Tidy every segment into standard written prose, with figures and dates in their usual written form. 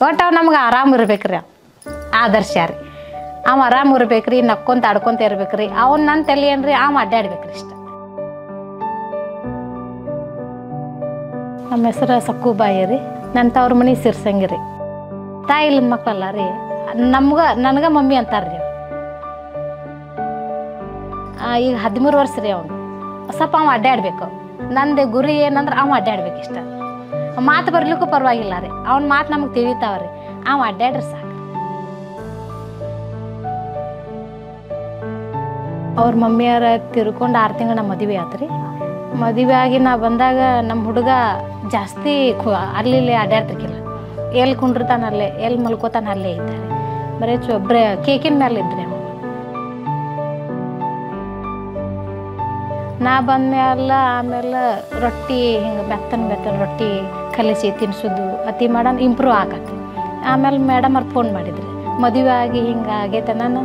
ಒಟ್ಟು ಅವ್ ನಮ್ಗೆ ಆರಾಮ್ ಇರ್ಬೇಕ್ರಿ ಆದರ್ಶ ರೀ ಅವ ಆರಾಮ್ ಇರ್ಬೇಕ್ರಿ ನಕ್ಕೊಂತ ಆಡ್ಕೊಂತ ಇರ್ಬೇಕ್ರಿ ಅವ್ನು ನನ್ನ ತಲೆ ಏನ್ರಿ ಅವ ಅಡ್ಡಾಡ್ಬೇಕ್ರಿ ಇಷ್ಟ. ನಮ್ಮ ಹೆಸರು ಸಕ್ಕುಬಾಯಿ ರೀ. ನನ್ನ ತವ್ರ ಮನೆ ಸಿರ್ಸಂಗಿ ರೀ. ತಾಯಿ ಇಲ್ಲದ ಮಕ್ಕಳಲ್ಲ ರೀ ನನಗೆ ಮಮ್ಮಿ ಅಂತಾರ್ರಿ. ಈಗ 13 ವರ್ಷ ರೀ ಅವನು. ಸ್ವಲ್ಪ ಅವ ಅಡ್ಡಾಡ್ಬೇಕು. ನಂದು ಗುರಿ ಏನಂದ್ರೆ ಅವ ಅಡ್ಡಾಡ್ಬೇಕು ಇಷ್ಟ. ಮಾತು ಬರ್ಲಿಕ್ಕೂ ಪರವಾಗಿಲ್ಲ ರೀ. ಅವ್ನ ಮಾತು ನಮಗೆ ತಿಳಿತಾವ್ರಿ. ಅವ ಅಡ್ಡಾಡ್ರಿ ಸಾಕು. ಅವ್ರ ಮಮ್ಮಿಯರ ತಿರ್ಕೊಂಡು 6 ತಿಂಗಳು ನಮ್ಮ ಮದುವೆ ಆಯ್ತು ರೀ. ಮದುವೆ ಆಗಿ ನಾ ಬಂದಾಗ ನಮ್ಮ ಹುಡುಗ ಜಾಸ್ತಿ ಅಲ್ಲಿ ಇಲ್ಲಿ ಅಡ್ಡಾಡ್ತಿರ್ಕಿಲ್ಲ. ಎಲ್ಲಿ ಕುಂಡಿರ್ತಾನ ಅಲ್ಲೇ, ಎಲ್ಲಿ ಮಲ್ಕೋತಾನ ಅಲ್ಲೇ ಇದ್ದಾರೆ. ಬರೀ ಕೇಕಿನ ಮೇಲೆ ಇದ್ರಿ ಅವ. ನಾ ಬಂದ್ಮೇಲೆ ಆಮೇಲೆ ರೊಟ್ಟಿ ಹಿಂಗೆ ಬೆತ್ತನ ರೊಟ್ಟಿ ಕಲಿಸಿ ತಿನ್ಸೋದು ಅತಿ ಮಾಡೋಣ ಇಂಪ್ರೂವ್ ಆಗತ್ತೆ. ಆಮೇಲೆ ಮೇಡಮ್ ಅವ್ರು ಫೋನ್ ಮಾಡಿದ್ರಿ, ಮದುವೆ ಆಗಿ ಹಿಂಗೆ ಆಗೈತೆ, ನಾನು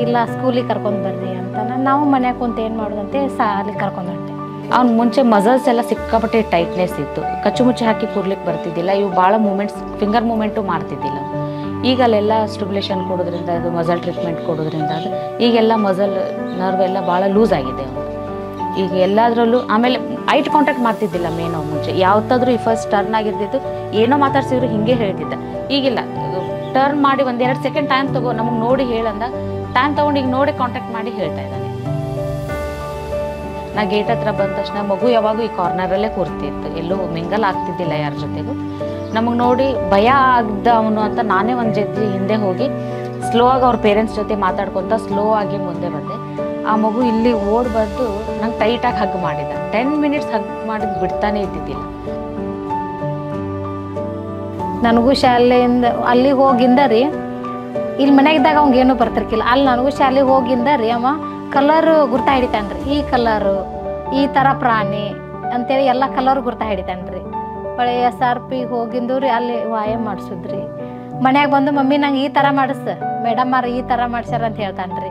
ಇಲ್ಲ ಸ್ಕೂಲಿಗೆ ಕರ್ಕೊಂಡು ಬರ್ರಿ ಅಂತ. ನಾವು ಮನ್ಯಾಗ ಕುಂತ ಏನು ಮಾಡೋದಂತೆ ಸಾಲಿಗೆ ಕರ್ಕೊಂಡು ಹೊಂಟೆ. ಅವ್ನು ಮುಂಚೆ ಮಸಲ್ಸ್ ಎಲ್ಲ ಸಿಕ್ಕಾಪಟ್ಟೆ ಟೈಟ್ನೆಸ್ ಇತ್ತು. ಕಚ್ಚುಮುಚ್ಚು ಹಾಕಿ ಕೂರ್ಲಿಕ್ಕೆ ಬರ್ತಿದ್ದಿಲ್ಲ. ಇವು ಭಾಳ ಮೂಮೆಂಟ್ಸ್ ಫಿಂಗರ್ ಮೂಮೆಂಟು ಮಾಡ್ತಿದ್ದಿಲ್ಲ. ಈಗ ಅಲ್ಲೆಲ್ಲ ಸ್ಟಿಬ್ಯುಲೇಷನ್ ಕೊಡೋದ್ರಿಂದ ಅದು ಮಸಲ್ ಟ್ರೀಟ್ಮೆಂಟ್ ಕೊಡೋದ್ರಿಂದ ಅದು ಈಗೆಲ್ಲ ಮಸಲ್ ನರ್ವ್ ಎಲ್ಲ ಭಾಳ ಲೂಸ್ ಆಗಿದೆ ಅವನು. ಈಗ ಎಲ್ಲದರಲ್ಲೂ ಆಮೇಲೆ ಐಟ್ ಕಾಂಟ್ಯಾಕ್ಟ್ ಮಾಡ್ತಿದ್ದಿಲ್ಲ ಮೇನ್. ಅವ್ನು ಮುಂಚೆ ಯಾವತ್ತಾದ್ರೂ ಈ ಫಸ್ಟ್ ಟರ್ನ್ ಆಗಿರ್ತಿತ್ತು ಏನೋ ಮಾತಾಡ್ಸಿದ್ರು ಹಿಂಗೆ ಹೇಳ್ತಿದ್ದ. ಈಗಿಲ್ಲ, ಟರ್ನ್ ಮಾಡಿ 1-2 ಸೆಕೆಂಡ್ ಟೈಮ್ ತಗೋ ನಮಗೆ ನೋಡಿ ಹೇಳಂದ ಟೈಮ್ ತೊಗೊಂಡು ಈಗ ನೋಡಿ ಕಾಂಟ್ಯಾಕ್ಟ್ ಮಾಡಿ ಹೇಳ್ತಾ ಇದ್ದಾನೆ. ನಾ ಗೇಟ್ ಹತ್ರ ಬಂದ ತಕ್ಷಣ ಮಗು ಯಾವಾಗೂ ಈ ಕಾರ್ನರಲ್ಲೇ ಕೂರ್ತಿತ್ತು, ಎಲ್ಲೂ ಮಿಂಗಲ್ ಆಗ್ತಿದ್ದಿಲ್ಲ ಯಾರ ಜೊತೆಗೂ. ನಮಗೆ ನೋಡಿ ಭಯ ಆಗ್ದ ಅವನು ಅಂತ ನಾನೇ ಒಂದು ಜೊತೆ ಹಿಂದೆ ಹೋಗಿ ಸ್ಲೋ ಆಗಿ ಅವ್ರ ಪೇರೆಂಟ್ಸ್ ಜೊತೆ ಮಾತಾಡ್ಕೊತ ಸ್ಲೋ ಆಗಿ ಮುಂದೆ ಬಂದೆ. ಆ ಮಗು ಇಲ್ಲಿ ಓಡ್ ಬಂದು ನಂಗೆ ಟೈಟಾಗಿ ಹಗ್ ಮಾಡಿದ. 10 ಮಿನಿಟ್ಸ್ ಹಗ್ ಮಾಡಿದ್ ಬಿಡ್ತಾನೆ ಇದ್ದಿದ್ದಿಲ್ಲ. ನನಗೂ ಶಾಲೆಯಿಂದ ಅಲ್ಲಿಗೆ ಹೋಗಿಂದ ರೀ, ಇಲ್ಲಿ ಮನೆಯಾಗಿದ್ದಾಗ ಅವ್ಗೆ ಏನೂ ಬರ್ತಿರ್ಕಿಲ್ಲ. ಅಲ್ಲಿ ನನಗೂ ಶಾಲೆಗೆ ಹೋಗಿಂದ ರೀ ಅವ ಕಲರ್ ಗುರ್ತಾ ಹಿಡಿತಾನ್ರಿ. ಈ ಕಲರು, ಈ ಥರ ಪ್ರಾಣಿ ಅಂತೇಳಿ ಎಲ್ಲ ಕಲರ್ ಗುರ್ತಾ ಹಿಡಿತಾನ್ರಿ. ಒಳ್ಳೆ SRP ಹೋಗಿಂದು ರೀ ಅಲ್ಲಿ ವ್ಯಾಯಾಮ ಮಾಡಿಸಿದ್ರಿ. ಮನ್ಯಾಗ ಬಂದು ಮಮ್ಮಿ ನಂಗೆ ಈ ಥರ ಮಾಡಿಸ್ ಮೇಡಮ್ ಅವ್ರು ಈ ಥರ ಮಾಡ್ಸ್ಯಾರ ಅಂತ ಹೇಳ್ತಾನ್ರಿ.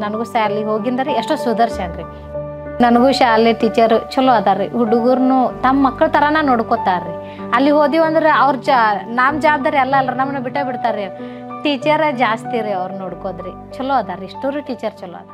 ನನಗೂ ಶಾಲೆಗೆ ಹೋಗಿಂದ ರೀ ಎಷ್ಟೋ ಸುಧಾರ್ಸ್ಯಾನ್ರಿ. ನನಗೂ ಶಾಲೆ ಟೀಚರ್ ಚಲೋ ಅದಾರ ರೀ. ಹುಡುಗರ್ನು ತಮ್ಮ ಮಕ್ಕಳ ಥರನ ನೋಡ್ಕೋತಾರ್ರಿ. ಅಲ್ಲಿ ಹೋದಿವಂದ್ರೆ ಅವ್ರ ನಮ್ಮ ಜವಾಬ್ದಾರಿ ಎಲ್ಲ ಅಲ್ರಿ, ನಮ್ಮನ್ನ ಬಿಟ್ಟೇ ಬಿಡ್ತಾರೆ ರೀ. ಟೀಚರ್ ಜಾಸ್ತಿ ರೀ ಅವ್ರು ನೋಡ್ಕೋದ್ರಿ. ಚಲೋ ಅದಾರ ರೀ, ಇಷ್ಟೂ ರೀ ಟೀಚರ್ ಚಲೋ ಅದ.